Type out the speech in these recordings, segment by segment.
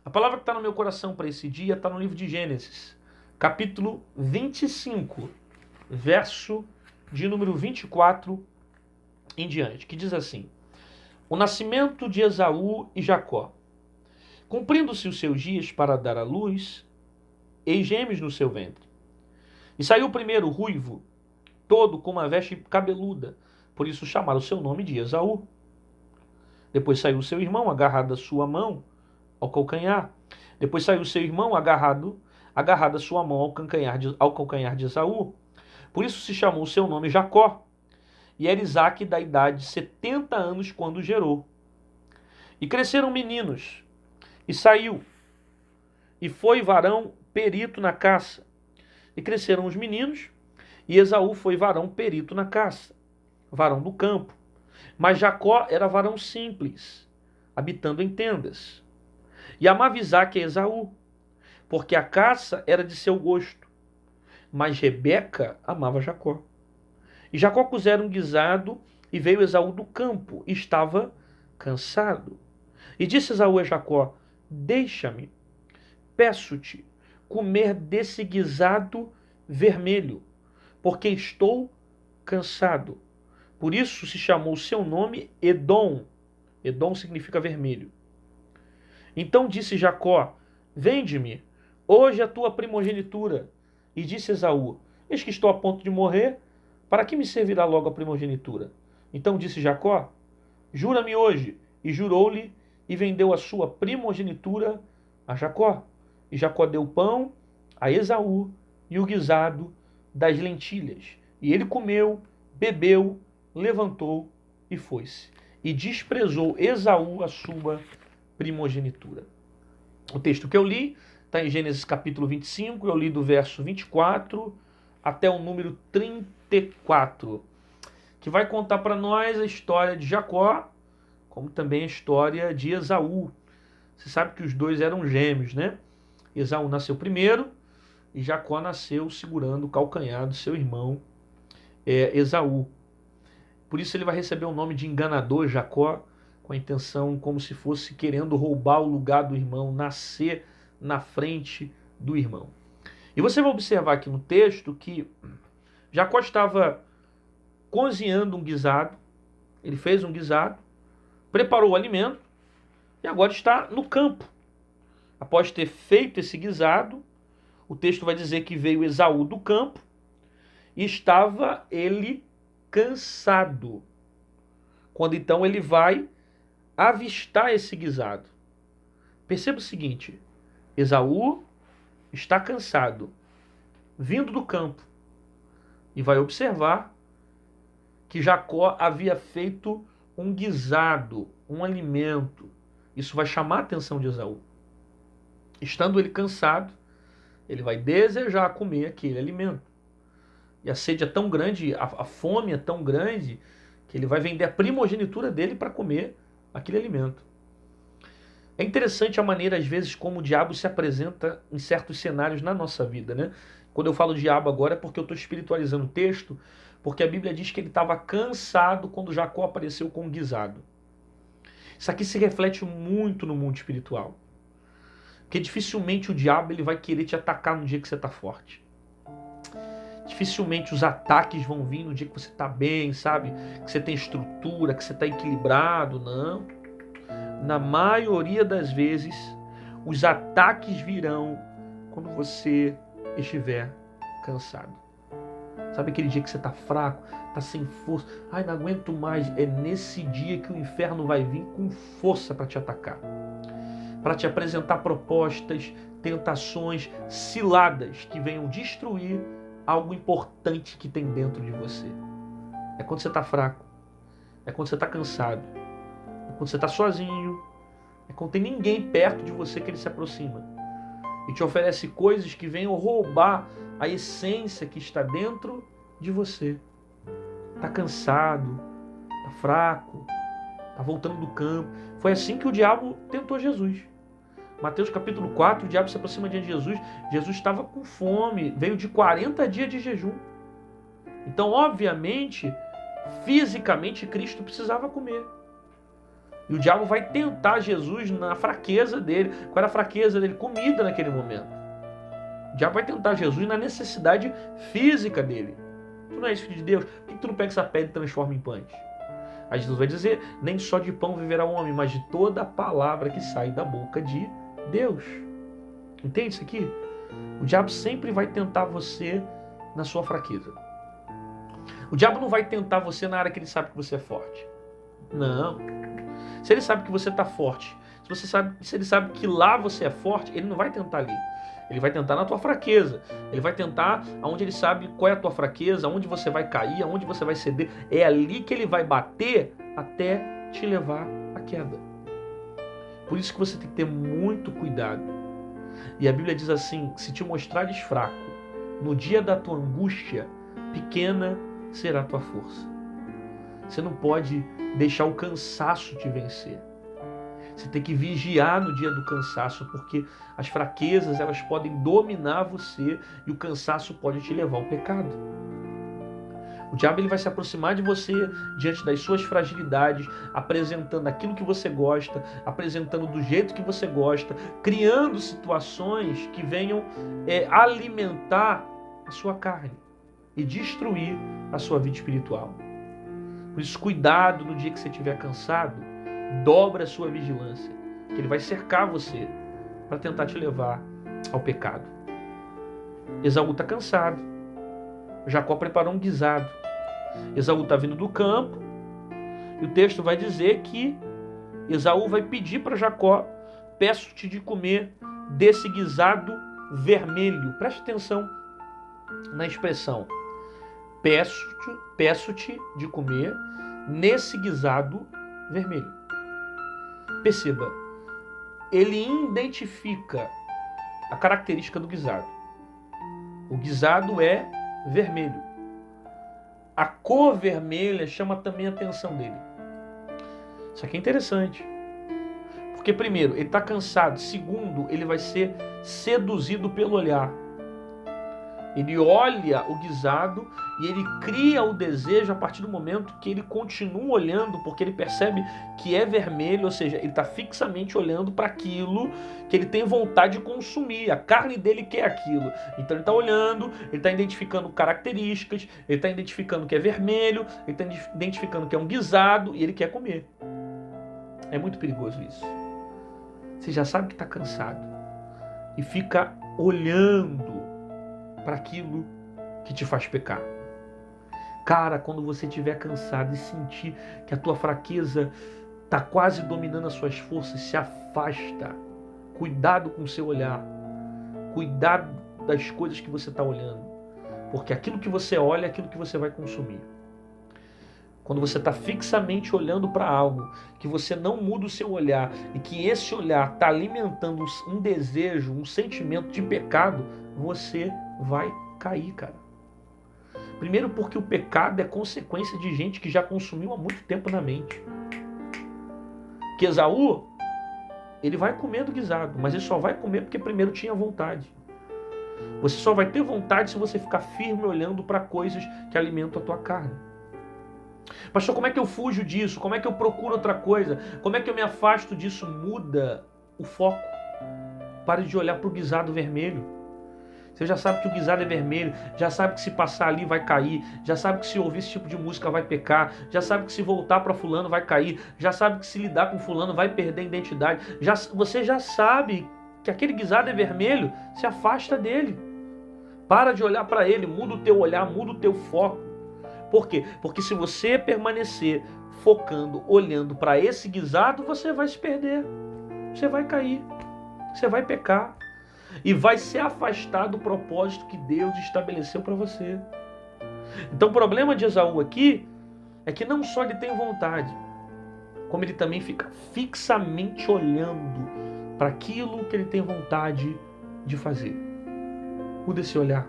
A palavra que está no meu coração para esse dia está no livro de Gênesis, capítulo 25, verso de número 24 em diante, que diz assim: o nascimento de Esaú e Jacó. Cumprindo-se os seus dias para dar à luz, eis gêmeos no seu ventre. E saiu o primeiro ruivo, todo com uma veste cabeluda, por isso chamaram o seu nome de Esaú. Depois saiu o seu irmão, agarrado à sua mão ao calcanhar. Depois saiu o seu irmão, agarrado a sua mão ao calcanhar de Esaú. Por isso se chamou o seu nome Jacó. E era Isaque da idade de 70 anos quando gerou. E cresceram meninos, e saiu, e foi varão perito na caça. E cresceram os meninos, e Esaú foi varão perito na caça, varão do campo. Mas Jacó era varão simples, habitando em tendas. E amava Isaque a Esaú, porque a caça era de seu gosto. Mas Rebeca amava Jacó. E Jacó pusera um guisado, e veio Esaú do campo, e estava cansado. E disse Esaú a Jacó: deixa-me, peço-te, comer desse guisado vermelho, porque estou cansado. Por isso se chamou seu nome Edom. Edom significa vermelho. Então disse Jacó: vende-me hoje a tua primogenitura. E disse Esaú: eis que estou a ponto de morrer, para que me servirá logo a primogenitura? Então disse Jacó: jura-me hoje. E jurou-lhe, e vendeu a sua primogenitura a Jacó. E Jacó deu pão a Esaú e o guisado das lentilhas. E ele comeu, bebeu, levantou e foi-se. E desprezou Esaú a sua primogenitura. O texto que eu li está em Gênesis capítulo 25, eu li do verso 24 até o número 34, que vai contar para nós a história de Jacó, como também a história de Esaú. Você sabe que os dois eram gêmeos, né? Esaú nasceu primeiro e Jacó nasceu segurando o calcanhar do seu irmão Esaú. Por isso ele vai receber o nome de enganador, Jacó, com a intenção como se fosse querendo roubar o lugar do irmão, nascer na frente do irmão. E você vai observar aqui no texto que Jacó estava cozinhando um guisado, ele fez um guisado, preparou o alimento e agora está no campo. Após ter feito esse guisado, o texto vai dizer que veio Esaú do campo e estava ele cansado. Quando então ele vai avistar esse guisado. Perceba o seguinte: Esaú está cansado, vindo do campo, e vai observar que Jacó havia feito um guisado, um alimento. Isso vai chamar a atenção de Esaú. Estando ele cansado, ele vai desejar comer aquele alimento. E a sede é tão grande, a fome é tão grande, que ele vai vender a primogenitura dele para comer aquele alimento. É interessante a maneira, às vezes, como o diabo se apresenta em certos cenários na nossa vida, né? Quando eu falo diabo agora é porque eu estou espiritualizando o texto, porque a Bíblia diz que ele estava cansado quando Jacó apareceu com o guisado. Isso aqui se reflete muito no mundo espiritual. Porque dificilmente o diabo ele vai querer te atacar no dia que você está forte. Dificilmente os ataques vão vir no dia que você está bem, sabe? Que você tem estrutura, que você está equilibrado. Não. Na maioria das vezes, os ataques virão quando você estiver cansado. Sabe aquele dia que você está fraco, está sem força? Ai, não aguento mais. É nesse dia que o inferno vai vir com força para te atacar. Para te apresentar propostas, tentações, ciladas que venham destruir algo importante que tem dentro de você. É quando você está fraco. É quando você está cansado. É quando você está sozinho. É quando tem ninguém perto de você que ele se aproxima. E te oferece coisas que venham roubar a essência que está dentro de você. Está cansado. Está fraco. Está voltando do campo. Foi assim que o diabo tentou Jesus. Mateus capítulo 4, o diabo se aproxima diante de Jesus. Jesus estava com fome, veio de 40 dias de jejum. Então, obviamente, fisicamente, Cristo precisava comer. E o diabo vai tentar Jesus na fraqueza dele. Qual era a fraqueza dele? Comida naquele momento. O diabo vai tentar Jesus na necessidade física dele. Tu não és filho de Deus? Por que tu não pega essa pedra e transforma em pães? Aí Jesus vai dizer, nem só de pão viverá o homem, mas de toda a palavra que sai da boca de Deus. Entende isso aqui? O diabo sempre vai tentar você na sua fraqueza. O diabo não vai tentar você na área que ele sabe que você é forte. Não. Se ele sabe que você está forte, se ele sabe que lá você é forte, ele não vai tentar ali. Ele vai tentar na tua fraqueza. Ele vai tentar onde ele sabe qual é a tua fraqueza, onde você vai cair, aonde você vai ceder. É ali que ele vai bater até te levar à queda. Por isso que você tem que ter muito cuidado. E a Bíblia diz assim, se te mostrares fraco, no dia da tua angústia, pequena será a tua força. Você não pode deixar o cansaço te vencer. Você tem que vigiar no dia do cansaço, porque as fraquezas elas podem dominar você e o cansaço pode te levar ao pecado. O diabo ele vai se aproximar de você diante das suas fragilidades, apresentando aquilo que você gosta, apresentando do jeito que você gosta, criando situações que venham alimentar a sua carne e destruir a sua vida espiritual. Por isso, cuidado no dia que você estiver cansado, dobra a sua vigilância, que ele vai cercar você para tentar te levar ao pecado. Esaú está cansado. Jacó preparou um guisado. Esaú está vindo do campo e o texto vai dizer que Esaú vai pedir para Jacó, peço-te de comer desse guisado vermelho. Preste atenção na expressão. Peço-te de comer nesse guisado vermelho. Perceba, ele identifica a característica do guisado. O guisado é vermelho. A cor vermelha chama também a atenção dele. Isso aqui é interessante. Porque, primeiro, ele está cansado. Segundo, ele vai ser seduzido pelo olhar. Ele olha o guisado e ele cria o desejo a partir do momento que ele continua olhando, porque ele percebe que é vermelho, ou seja, ele está fixamente olhando para aquilo que ele tem vontade de consumir. A carne dele quer aquilo. Então ele está olhando, ele está identificando características, ele está identificando que é vermelho, ele está identificando que é um guisado e ele quer comer. É muito perigoso isso. Você já sabe que está cansado e fica olhando para aquilo que te faz pecar. Cara, quando você estiver cansado e sentir que a tua fraqueza está quase dominando as suas forças, se afasta. Cuidado com o seu olhar. Cuidado das coisas que você está olhando. Porque aquilo que você olha é aquilo que você vai consumir. Quando você está fixamente olhando para algo, que você não muda o seu olhar e que esse olhar está alimentando um desejo, um sentimento de pecado, você vai cair, cara. Primeiro porque o pecado é consequência de gente que já consumiu há muito tempo na mente. Que Esaú, ele vai comer do guisado, mas ele só vai comer porque primeiro tinha vontade. Você só vai ter vontade se você ficar firme olhando para coisas que alimentam a tua carne. Pastor, como é que eu fujo disso? Como é que eu procuro outra coisa? Como é que eu me afasto disso? Muda o foco. Pare de olhar para o guisado vermelho. Você já sabe que o guisado é vermelho, já sabe que se passar ali vai cair, já sabe que se ouvir esse tipo de música vai pecar, já sabe que se voltar para fulano vai cair, já sabe que se lidar com fulano vai perder a identidade. Você já sabe que aquele guisado é vermelho, se afasta dele. Para de olhar para ele, muda o teu olhar, muda o teu foco. Por quê? Porque se você permanecer focando, olhando para esse guisado, você vai se perder. Você vai cair. Você vai pecar. E vai se afastar do propósito que Deus estabeleceu para você. Então o problema de Esaú aqui é que não só ele tem vontade, como ele também fica fixamente olhando para aquilo que ele tem vontade de fazer. Muda esse olhar.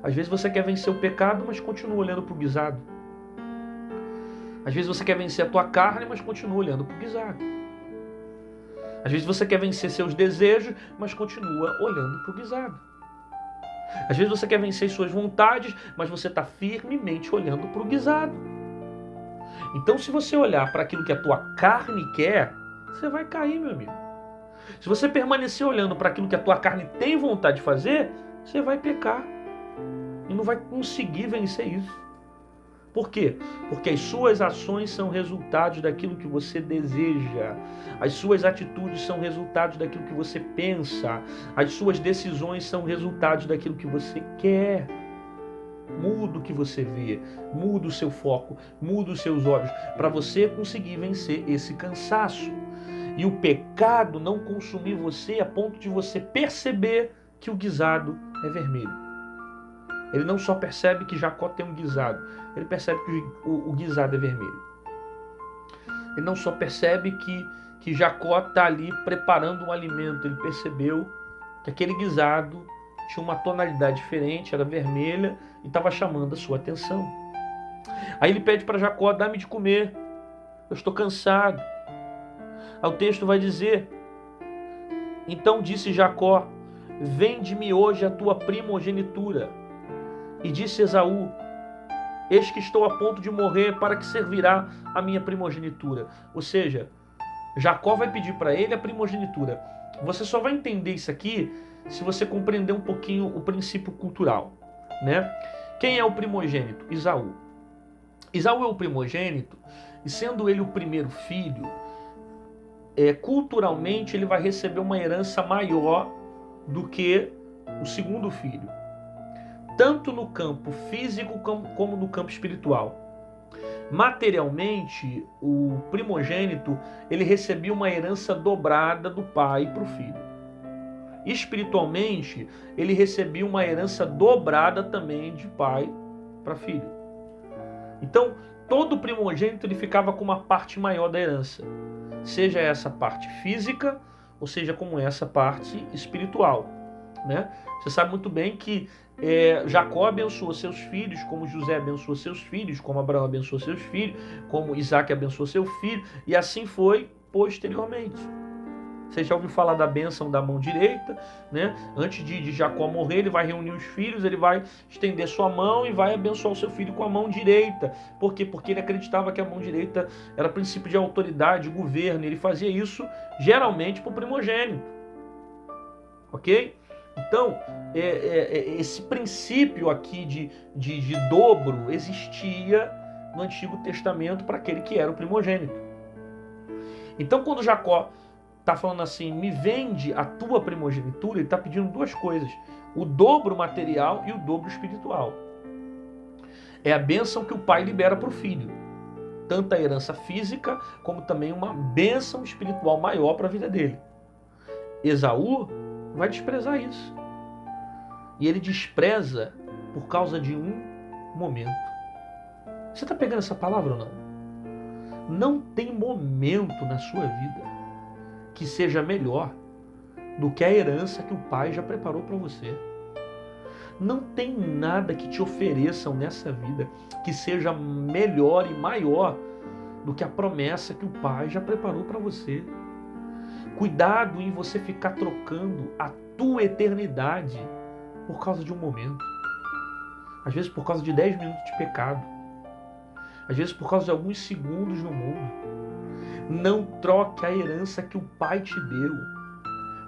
Às vezes você quer vencer o pecado, mas continua olhando para o guisado. Às vezes você quer vencer a tua carne, mas continua olhando para o guisado. Às vezes você quer vencer seus desejos, mas continua olhando para o guisado. Às vezes você quer vencer suas vontades, mas você está firmemente olhando para o guisado. Então, se você olhar para aquilo que a tua carne quer, você vai cair, meu amigo. Se você permanecer olhando para aquilo que a tua carne tem vontade de fazer, você vai pecar e não vai conseguir vencer isso. Por quê? Porque as suas ações são resultados daquilo que você deseja. As suas atitudes são resultados daquilo que você pensa. As suas decisões são resultados daquilo que você quer. Muda o que você vê, muda o seu foco, muda os seus olhos, para você conseguir vencer esse cansaço. E o pecado não consumir você a ponto de você perceber que o guisado é vermelho. Ele não só percebe que Jacó tem um guisado, ele percebe que o guisado é vermelho. Ele não só percebe que Jacó está ali preparando um alimento, ele percebeu que aquele guisado tinha uma tonalidade diferente, era vermelha e estava chamando a sua atenção. Aí ele pede para Jacó: dá-me de comer, eu estou cansado. Aí o texto vai dizer: então disse Jacó: vende-me hoje a tua primogenitura. E disse Esaú: eis que estou a ponto de morrer, para que servirá a minha primogenitura? Ou seja, Jacó vai pedir para ele a primogenitura. Você só vai entender isso aqui se você compreender um pouquinho o princípio cultural, né? Quem é o primogênito? Esaú. Esaú é o primogênito, e sendo ele o primeiro filho, culturalmente ele vai receber uma herança maior do que o segundo filho, tanto no campo físico como no campo espiritual. Materialmente, o primogênito ele recebia uma herança dobrada do pai para o filho. Espiritualmente, ele recebia uma herança dobrada também de pai para filho. Então, todo primogênito ele ficava com uma parte maior da herança, seja essa parte física, ou seja como essa parte espiritual, né? Você sabe muito bem que Jacó abençoou seus filhos, como José abençoou seus filhos, como Abraão abençoou seus filhos, como Isaac abençoou seu filho, e assim foi posteriormente. Você já ouviu falar da bênção da mão direita, né? Antes de Jacó morrer, ele vai reunir os filhos, ele vai estender sua mão e vai abençoar o seu filho com a mão direita. Por quê? Porque ele acreditava que a mão direita era princípio de autoridade, governo. Ele fazia isso geralmente para o primogênito. Ok? Então, esse princípio aqui de dobro existia no Antigo Testamento para aquele que era o primogênito. Então, quando Jacó está falando assim, me vende a tua primogenitura, ele está pedindo duas coisas: o dobro material e o dobro espiritual. É a bênção que o pai libera para o filho, tanto a herança física como também uma bênção espiritual maior para a vida dele. Esaú vai desprezar isso, e ele despreza por causa de um momento. Você está pegando essa palavra ou não? Não tem momento na sua vida que seja melhor do que a herança que o pai já preparou para você. Não tem nada que te ofereçam nessa vida que seja melhor e maior do que a promessa que o pai já preparou para você. Cuidado em você ficar trocando a tua eternidade por causa de um momento. Às vezes por causa de 10 minutos de pecado. Às vezes por causa de alguns segundos no mundo. Não troque a herança que o pai te deu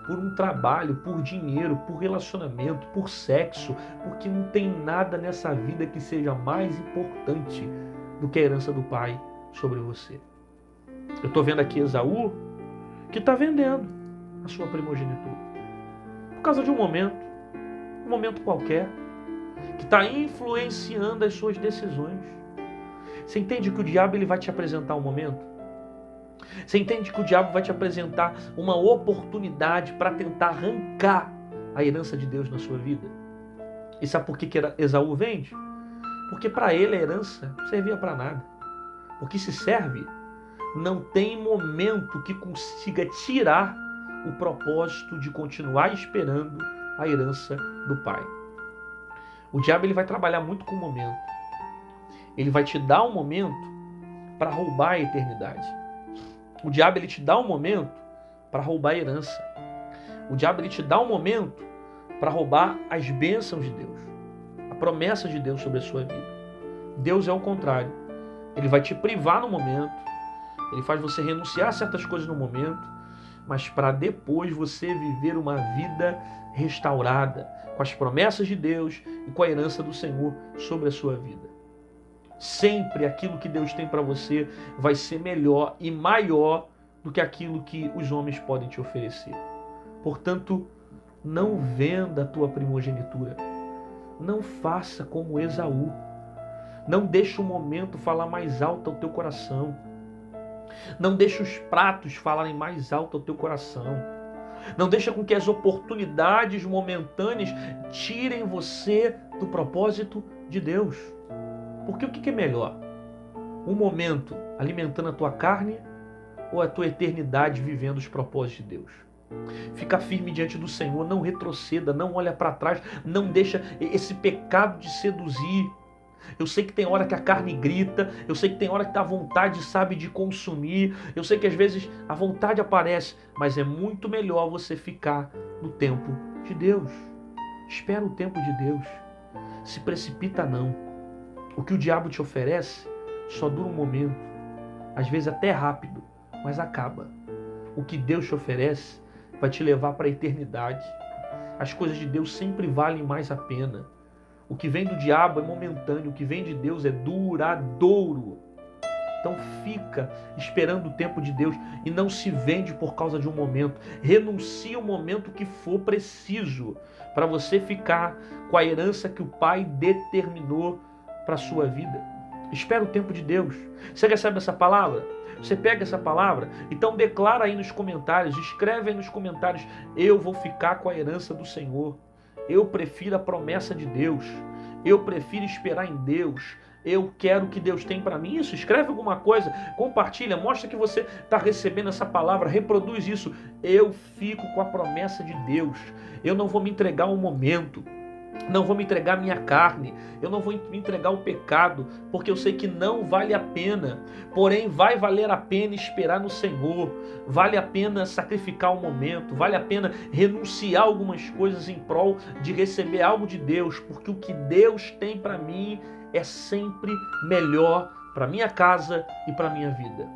por um trabalho, por dinheiro, por relacionamento, por sexo, porque não tem nada nessa vida que seja mais importante do que a herança do pai sobre você. Eu estou vendo aqui Esaú que está vendendo a sua primogenitura por causa de um momento qualquer, que está influenciando as suas decisões. Você entende que o diabo ele vai te apresentar um momento? Você entende que o diabo vai te apresentar uma oportunidade para tentar arrancar a herança de Deus na sua vida? E sabe por que Esaú vende? Porque para ele a herança não servia para nada. Porque se serve, não tem momento que consiga tirar o propósito de continuar esperando a herança do pai. O diabo ele vai trabalhar muito com o momento. Ele vai te dar um momento para roubar a eternidade. O diabo ele te dá um momento para roubar a herança. O diabo ele te dá um momento para roubar as bênçãos de Deus, a promessa de Deus sobre a sua vida. Deus é o contrário. Ele vai te privar no momento, ele faz você renunciar a certas coisas no momento, mas para depois você viver uma vida restaurada, com as promessas de Deus e com a herança do Senhor sobre a sua vida. Sempre aquilo que Deus tem para você vai ser melhor e maior do que aquilo que os homens podem te oferecer. Portanto, não venda a tua primogenitura. Não faça como Esaú. Não deixe o momento falar mais alto ao teu coração. Não deixe os pratos falarem mais alto ao teu coração. Não deixe com que as oportunidades momentâneas tirem você do propósito de Deus. Porque o que é melhor? Um momento alimentando a tua carne ou a tua eternidade vivendo os propósitos de Deus? Fica firme diante do Senhor, não retroceda, não olha para trás, não deixa esse pecado te seduzir. Eu sei que tem hora que a carne grita, eu sei que tem hora que a vontade, sabe, de consumir, eu sei que às vezes a vontade aparece, mas é muito melhor você ficar no tempo de Deus. Espera o tempo de Deus. Se precipita não. O que o diabo te oferece só dura um momento, às vezes até rápido, mas acaba. O que Deus te oferece vai te levar para a eternidade. As coisas de Deus sempre valem mais a pena. O que vem do diabo é momentâneo, o que vem de Deus é duradouro. Então fica esperando o tempo de Deus e não se vende por causa de um momento. Renuncia o momento que for preciso para você ficar com a herança que o Pai determinou para a sua vida. Espera o tempo de Deus. Você recebe essa palavra? Você pega essa palavra? Então declara aí nos comentários, escreve aí nos comentários: eu vou ficar com a herança do Senhor. Eu prefiro a promessa de Deus. Eu prefiro esperar em Deus. Eu quero o que Deus tem para mim. Isso, escreve alguma coisa, compartilha, mostra que você está recebendo essa palavra, reproduz isso. Eu fico com a promessa de Deus. Eu não vou me entregar ao momento. Não vou me entregar a minha carne, eu não vou me entregar ao pecado, porque eu sei que não vale a pena. Porém, vai valer a pena esperar no Senhor, vale a pena sacrificar um momento, vale a pena renunciar algumas coisas em prol de receber algo de Deus, porque o que Deus tem para mim é sempre melhor para minha casa e para minha vida.